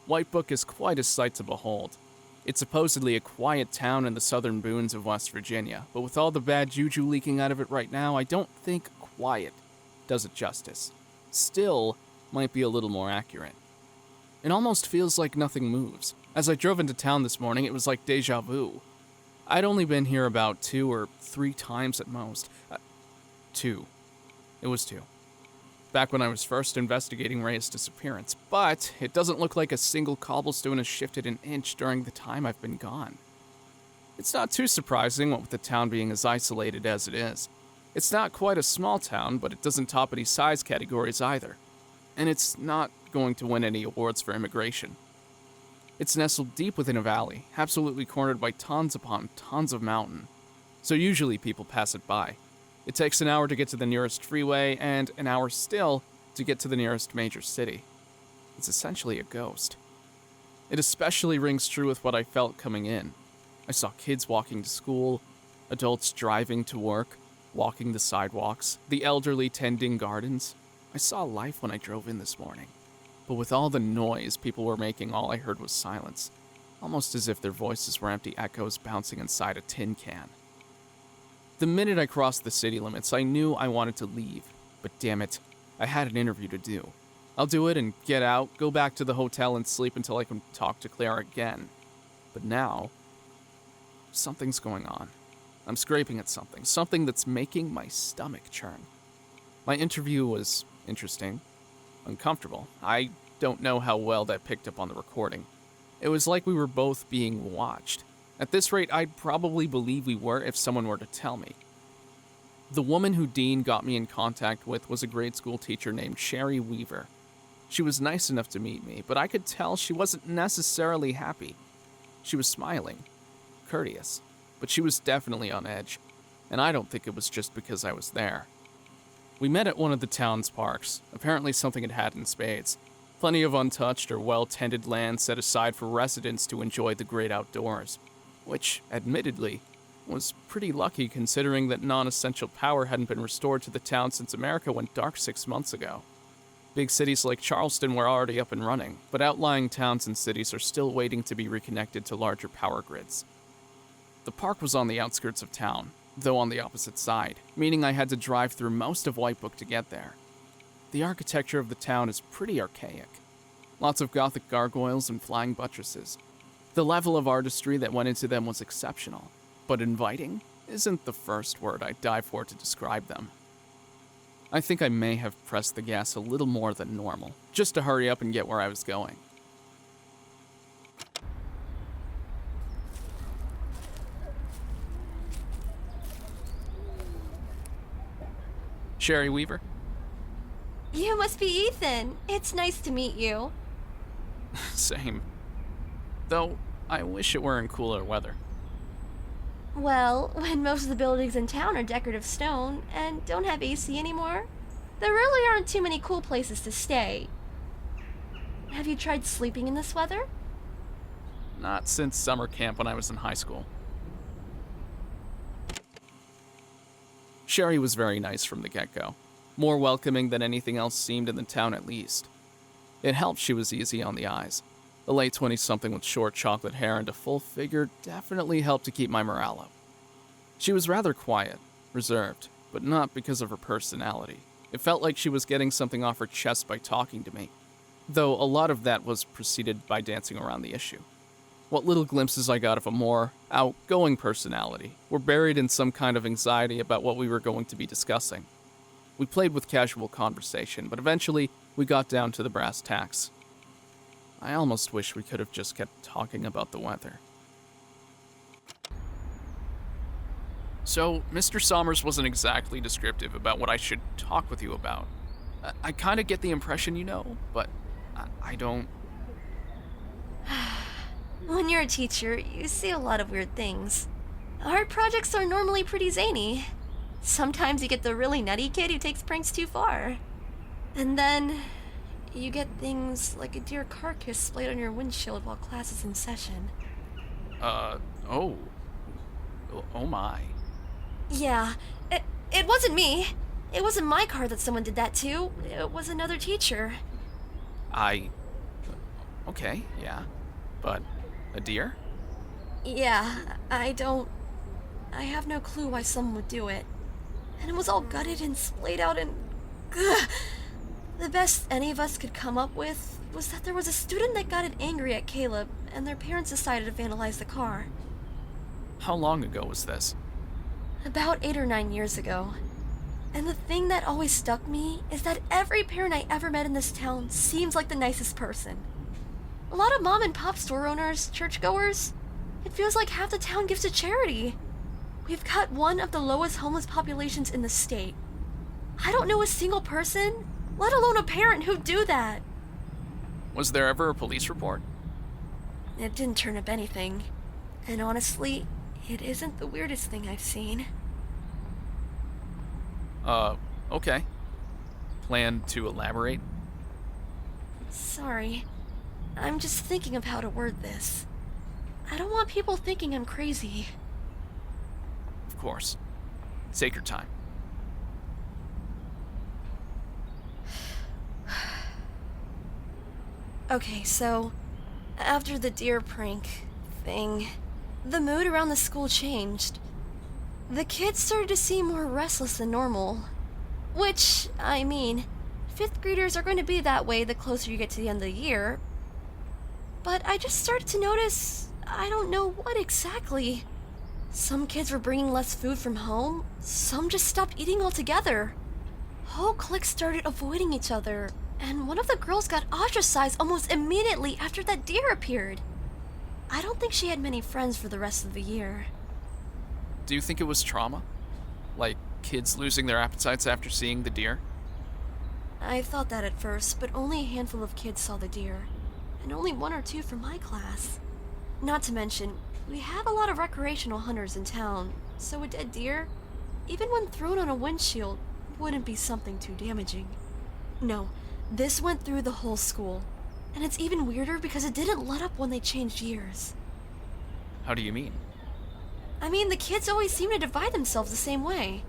Whitebook is quite a sight to behold. It's supposedly a quiet town in the southern boons of West Virginia, but with all the bad juju leaking out of it right now, I don't think quiet does it justice. Still, might be a little more accurate. It almost feels like nothing moves. As I drove into town this morning, it was like deja vu. I'd only been here about 2 or 3 times at most. 2. It was 2. Back when I was first investigating Ray's disappearance, but it doesn't look like a single cobblestone has shifted an inch during the time I've been gone. It's not too surprising, what with the town being as isolated as it is. It's not quite a small town, but it doesn't top any size categories either. And it's not going to win any awards for immigration. It's nestled deep within a valley, absolutely cornered by tons upon tons of mountain. So usually people pass it by. It takes an hour to get to the nearest freeway, and an hour still to get to the nearest major city. It's essentially a ghost. It especially rings true with what I felt coming in. I saw kids walking to school, adults driving to work, walking the sidewalks, the elderly tending gardens. I saw life when I drove in this morning. But with all the noise people were making, all I heard was silence, almost as if their voices were empty echoes bouncing inside a tin can. The minute I crossed the city limits, I knew I wanted to leave, but damn it, I had an interview to do. I'll do it and get out, go back to the hotel and sleep until I can talk to Claire again. But now, something's going on. I'm scraping at something that's making my stomach churn. My interview was interesting, uncomfortable. I don't know how well that picked up on the recording. It was like we were both being watched. At this rate, I'd probably believe we were if someone were to tell me. The woman who Dean got me in contact with was a grade school teacher named Sherry Weaver. She was nice enough to meet me, but I could tell she wasn't necessarily happy. She was smiling, courteous, but she was definitely on edge, and I don't think it was just because I was there. We met at one of the town's parks. Apparently something had happened in spades. Plenty of untouched or well-tended land set aside for residents to enjoy the great outdoors, which, admittedly, was pretty lucky considering that non-essential power hadn't been restored to the town since America went dark 6 months ago. Big cities like Charleston were already up and running, but outlying towns and cities are still waiting to be reconnected to larger power grids. The park was on the outskirts of town, though on the opposite side, meaning I had to drive through most of Whitebook to get there. The architecture of the town is pretty archaic. Lots of Gothic gargoyles and flying buttresses. The level of artistry that went into them was exceptional, but inviting isn't the first word I'd dive for to describe them. I think I may have pressed the gas a little more than normal, just to hurry up and get where I was going. Sherry Weaver? You must be Ethan. It's nice to meet you. Same. Though, I wish it were in cooler weather. Well, when most of the buildings in town are decorative stone and don't have AC anymore, there really aren't too many cool places to stay. Have you tried sleeping in this weather? Not since summer camp when I was in high school. Sherry was very nice from the get-go. More welcoming than anything else seemed in the town at least. It helped she was easy on the eyes. A late 20-something with short chocolate hair and a full figure definitely helped to keep my morale up. She was rather quiet, reserved, but not because of her personality. It felt like she was getting something off her chest by talking to me, though a lot of that was preceded by dancing around the issue. What little glimpses I got of a more outgoing personality were buried in some kind of anxiety about what we were going to be discussing. We played with casual conversation, but eventually we got down to the brass tacks. I almost wish we could have just kept talking about the weather. So, Mr. Sommers wasn't exactly descriptive about what I should talk with you about. I kind of get the impression you know, but I don't... When you're a teacher, you see a lot of weird things. Art projects are normally pretty zany. Sometimes you get the really nutty kid who takes pranks too far. And then you get things like a deer carcass splayed on your windshield while class is in session. Oh my. Yeah, it wasn't me. It wasn't my car that someone did that to. It was another teacher. Okay, yeah. But a deer? Yeah, I have no clue why someone would do it. And it was all gutted and splayed out and... Ugh. The best any of us could come up with was that there was a student that got angry at Caleb, and their parents decided to vandalize the car. How long ago was this? About 8 or 9 years ago. And the thing that always stuck me is that every parent I ever met in this town seems like the nicest person. A lot of mom and pop store owners, churchgoers. It feels like half the town gives to charity. We've got one of the lowest homeless populations in the state. I don't know a single person, let alone a parent, who'd do that. Was there ever a police report? It didn't turn up anything. And honestly, it isn't the weirdest thing I've seen. Okay. Plan to elaborate? Sorry. I'm just thinking of how to word this. I don't want people thinking I'm crazy. Of course. Take your time. Okay, so after the deer prank thing, the mood around the school changed. The kids started to seem more restless than normal. Which, I mean, 5th graders are going to be that way the closer you get to the end of the year. But I just started to notice, I don't know what exactly. Some kids were bringing less food from home, some just stopped eating altogether. Whole cliques started avoiding each other, and one of the girls got ostracized almost immediately after that deer appeared. I don't think she had many friends for the rest of the year. Do you think it was trauma? Like kids losing their appetites after seeing the deer? I thought that at first, but only a handful of kids saw the deer, and only 1 or 2 from my class. Not to mention, we have a lot of recreational hunters in town, so a dead deer, even when thrown on a windshield, wouldn't be something too damaging. No, this went through the whole school, and it's even weirder because it didn't let up when they changed years. How do you mean? I mean, the kids always seem to divide themselves the same way.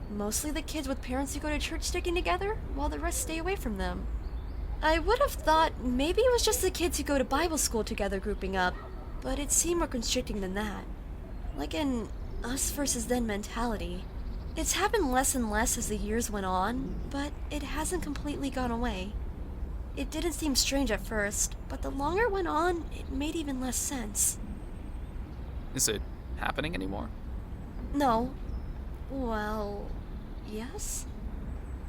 Mostly the kids with parents who go to church sticking together, while the rest stay away from them. I would have thought maybe it was just the kids who go to Bible school together grouping up, but it seemed more constricting than that. Like an us versus them mentality. It's happened less and less as the years went on, but it hasn't completely gone away. It didn't seem strange at first, but the longer it went on, it made even less sense. Is it happening anymore? No. Well, yes?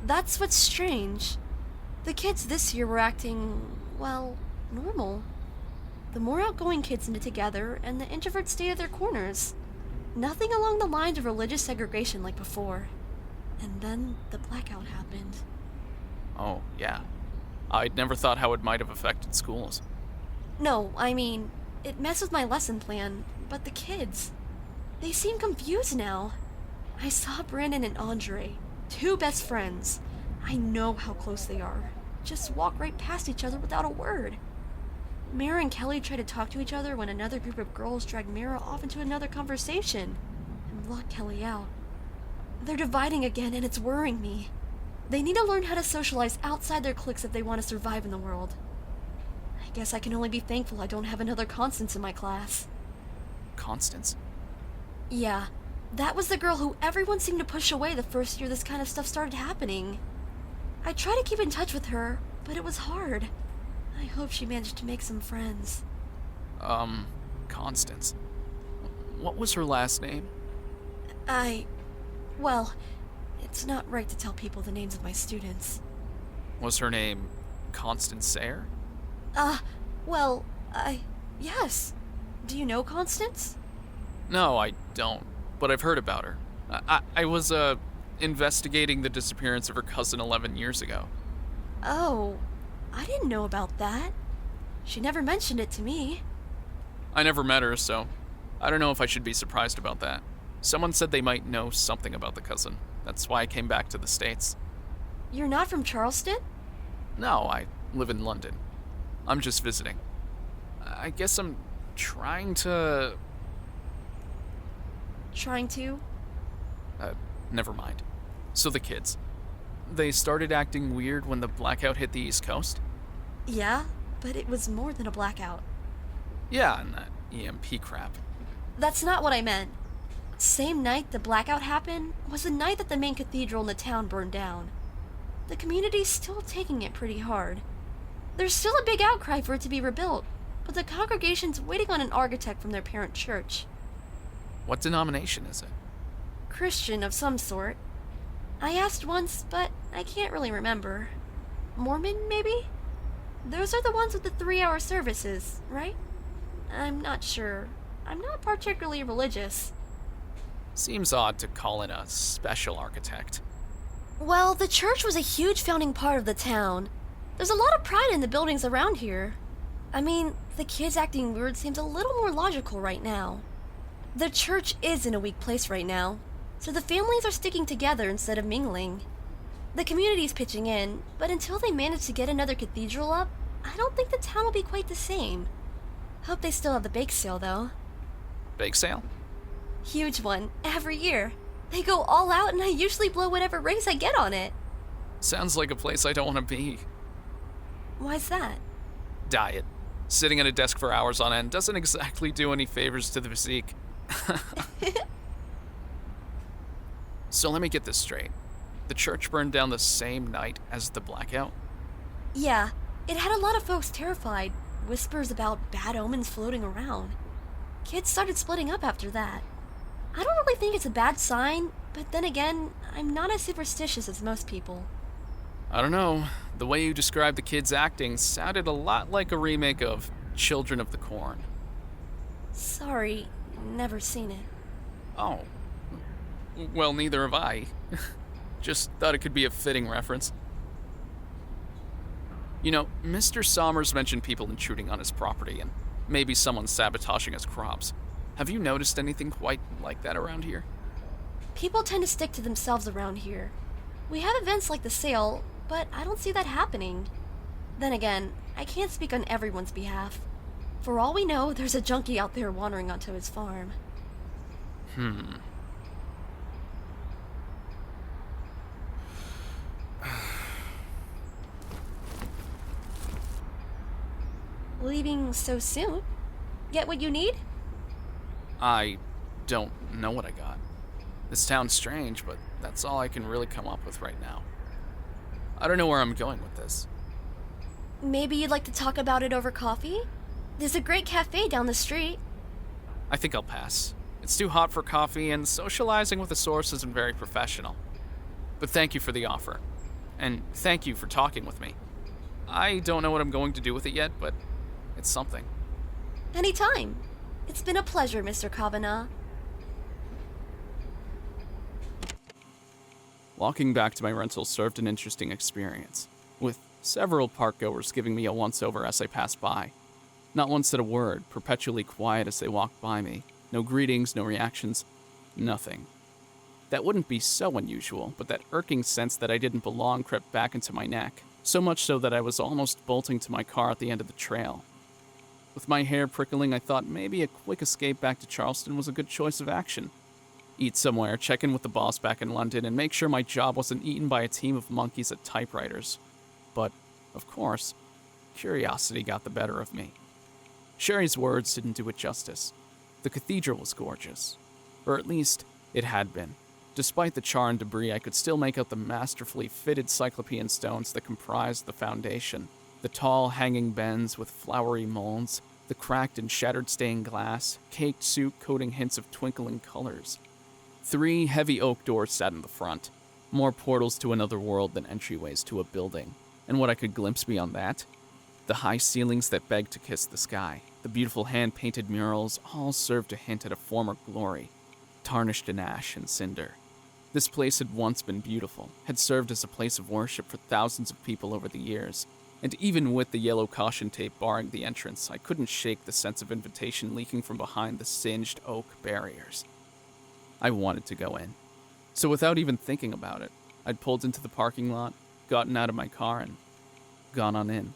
That's what's strange. The kids this year were acting, well, normal. The more outgoing kids knit together, and the introverts stayed at their corners. Nothing along the lines of religious segregation like before. And then the blackout happened. Oh, yeah. I'd never thought how it might have affected schools. No, I mean, it messed with my lesson plan, but the kids, they seem confused now. I saw Brandon and Andre, 2 best friends. I know how close they are. Just walk right past each other without a word. Mira and Kelly tried to talk to each other when another group of girls dragged Mira off into another conversation and blocked Kelly out. They're dividing again, and it's worrying me. They need to learn how to socialize outside their cliques if they want to survive in the world. I guess I can only be thankful I don't have another Constance in my class. Constance? Yeah, that was the girl who everyone seemed to push away the first year this kind of stuff started happening. I tried to keep in touch with her, but it was hard. I hope she managed to make some friends. Constance. What was her last name? Well, it's not right to tell people the names of my students. Was her name Constance Sayre? Yes. Do you know Constance? No, I don't, but I've heard about her. I was, investigating the disappearance of her cousin 11 years ago. Oh, I didn't know about that. She never mentioned it to me. I never met her, so I don't know if I should be surprised about that. Someone said they might know something about the cousin. That's why I came back to the States. You're not from Charleston? No, I live in London. I'm just visiting. I guess I'm trying to... Trying to? Never mind. So the kids. They started acting weird when the blackout hit the East Coast? Yeah, but it was more than a blackout. Yeah, and that EMP crap. That's not what I meant. Same night the blackout happened was the night that the main cathedral in the town burned down. The community's still taking it pretty hard. There's still a big outcry for it to be rebuilt, but the congregation's waiting on an architect from their parent church. What denomination is it? Christian of some sort. I asked once, but I can't really remember. Mormon, maybe? Those are the ones with the 3-hour services, right? I'm not sure. I'm not particularly religious. Seems odd to call in a special architect. Well, the church was a huge founding part of the town. There's a lot of pride in the buildings around here. I mean, the kids acting weird seems a little more logical right now. The church is in a weak place right now, so the families are sticking together instead of mingling. The community's pitching in, but until they manage to get another cathedral up, I don't think the town will be quite the same. Hope they still have the bake sale, though. Bake sale? Huge one, every year. They go all out and I usually blow whatever raise I get on it. Sounds like a place I don't want to be. Why's that? Diet. Sitting at a desk for hours on end doesn't exactly do any favors to the physique. So let me get this straight. The church burned down the same night as the blackout? Yeah, it had a lot of folks terrified. Whispers about bad omens floating around. Kids started splitting up after that. I don't really think it's a bad sign, but then again, I'm not as superstitious as most people. I don't know. The way you described the kids acting sounded a lot like a remake of Children of the Corn. Sorry, never seen it. Oh. Well, neither have I. Just thought it could be a fitting reference. You know, Mr. Sommers mentioned people intruding on his property and maybe someone sabotaging his crops. Have you noticed anything quite like that around here? People tend to stick to themselves around here. We have events like the sale, but I don't see that happening. Then again, I can't speak on everyone's behalf. For all we know, there's a junkie out there wandering onto his farm. Leaving so soon? Get what you need? I don't know what I got. This town's strange, but that's all I can really come up with right now. I don't know where I'm going with this. Maybe you'd like to talk about it over coffee? There's a great cafe down the street. I think I'll pass. It's too hot for coffee, and socializing with a source isn't very professional. But thank you for the offer. And thank you for talking with me. I don't know what I'm going to do with it yet, but it's something. Anytime. It's been a pleasure, Mr. Kavanaugh. Walking back to my rental served an interesting experience, with several park-goers giving me a once-over as I passed by. Not one said a word, perpetually quiet as they walked by me. No greetings, no reactions, nothing. That wouldn't be so unusual, but that irking sense that I didn't belong crept back into my neck, so much so that I was almost bolting to my car at the end of the trail. With my hair prickling, I thought maybe a quick escape back to Charleston was a good choice of action. Eat somewhere, check in with the boss back in London, and make sure my job wasn't eaten by a team of monkeys at typewriters. But, of course, curiosity got the better of me. Sherry's words didn't do it justice. The cathedral was gorgeous. Or at least, it had been. Despite the char and debris, I could still make out the masterfully fitted cyclopean stones that comprised the foundation. The tall, hanging bends with flowery molds, the cracked and shattered stained glass, caked soup coating hints of twinkling colors. 3 heavy oak doors sat in the front, more portals to another world than entryways to a building. And what I could glimpse beyond that? The high ceilings that begged to kiss the sky, the beautiful hand-painted murals, all served to hint at a former glory, tarnished in ash and cinder. This place had once been beautiful, had served as a place of worship for thousands of people over the years, and even with the yellow caution tape barring the entrance, I couldn't shake the sense of invitation leaking from behind the singed oak barriers. I wanted to go in. So without even thinking about it, I'd pulled into the parking lot, gotten out of my car, and gone on in.